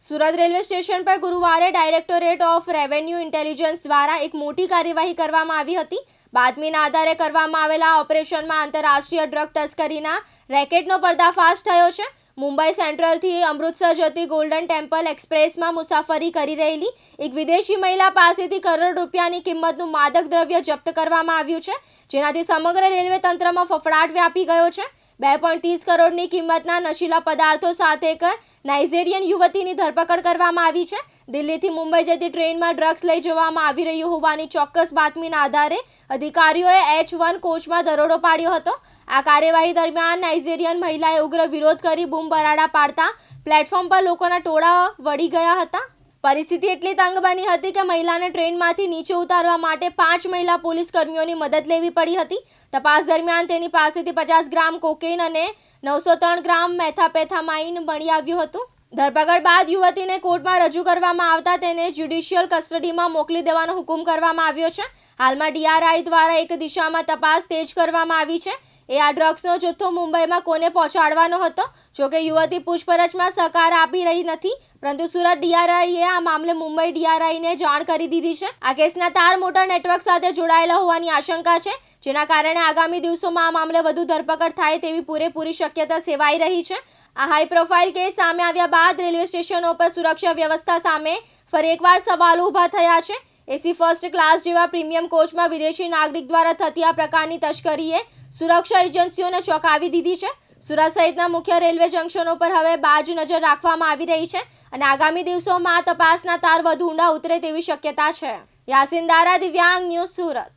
Surat railway station પર ગુરુવારે directorate of revenue intelligence દ્વારા એક મોટી કાર્યવાહી કરવામાં આવી હતી। બાતમીના આધારે કરવામાં આવેલા ઓપરેશનમાં આંતરરાષ્ટ્રીય ડ્રગ તસ્કરીના રેકેટનો પર્દાફાશ થયો છે। મુંબઈ સેન્ટ્રલથી અમૃતસર જતી ગોલ્ડન ટેમ્પલ એક્સપ્રેસમાં મુસાફરી કરી રહેલી એક વિદેશી મહિલા પાસેથી કરોડ રૂપિયાની કિંમતનું માદક દ્રવ્ય જપ્ત કરવામાં આવ્યું છે, જેનાથી સમગ્ર રેલવે તંત્રમાં ફફડાટ વ્યાપી ગયો છે। 2.30 કરોડની કિંમતના નશીલા પદાર્થો સાથે એક નાઇજેરિયન યુવતીની ધરપકડ કરવામાં આવી છે। દિલ્હીથી મુંબઈ જતી ટ્રેનમાં ડ્રગ્સ લઈ જવામાં આવી રહ્યું હોવાની ચોક્કસ બાતમીના આધારે અધિકારીઓએ H1 કોચમાં દરોડો પાડ્યો હતો। આ કાર્યવાહી દરમિયાન નાઇજેરિયન મહિલાએ ઉગ્ર વિરોધ કરી બૂમ બરાડા પાડતા પ્લેટફોર્મ પર લોકોના ટોળા વળી ગયા હતા। પરિસ્થિતિ એટલી તંગ બની હતી કે મહિલાને ટ્રેનમાંથી નીચે ઉતારવા માટે 5 મહિલા પોલીસ કર્મીઓની મદદ લેવી પડી હતી। તપાસ દરમિયાન તેની પાસેથી 50 ગ્રામ કોકેઇન અને 903 ગ્રામ મેથાપેથામાઇન મળી આવ્યું હતું। ધરપકડ બાદ યુવતીને કોર્ટમાં રજૂ કરવામાં આવતા તેને જ્યુડિશિયલ કસ્ટડીમાં મોકલી દેવાનો હુકમ કરવામાં આવ્યો છે। હાલમાં DRI દ્વારા એક દિશામાં તપાસ તેજ કરવામાં આવી છે। આ ડ્રગ્સનો જથ્થો મુંબઈમાં કોને પહોંચાડવાનો હતો? જોકે યુવતી પૂછપરછમાં સહકાર આપી રહી નથી, પરંતુ સુરત DRIએ આ મામલે મુંબઈ DRIને જાણ કરી દીધી છે। આ કેસના તાર મોટા નેટવર્ક સાથે જોડાયેલા હોવાની આશંકા છે, જેના કારણે આગામી દિવસોમાં આ મામલે વધુ ધરપકડ થાય તેવી પૂરેપૂરી શક્યતા સેવાઈ રહી છે। આ હાઈ પ્રોફાઇલ કેસ સામે આવ્યા બાદ રેલવે સ્ટેશનો પર સુરક્ષા વ્યવસ્થા સામે ફરી એકવાર સવાલો ઊભા થયા છે। AC ફર્સ્ટ ક્લાસ જેવા પ્રીમિયમ કોચમાં વિદેશી નાગરિક દ્વારા થતી આ પ્રકારની તસ્કરીએ સુરક્ષા એજન્સીઓને ચોંકાવી દીધી છે। સુરત સહિતના મુખ્ય રેલવે જંકશનો પર હવે બાજ નજર રાખવામાં આવી રહી છે અને આગામી દિવસોમાં તપાસના તાર વધુ ઊંડા ઉતરે તેવી શક્યતા છે। યાસીન દારા, દિવ્યાંગ ન્યૂઝ, સુરત।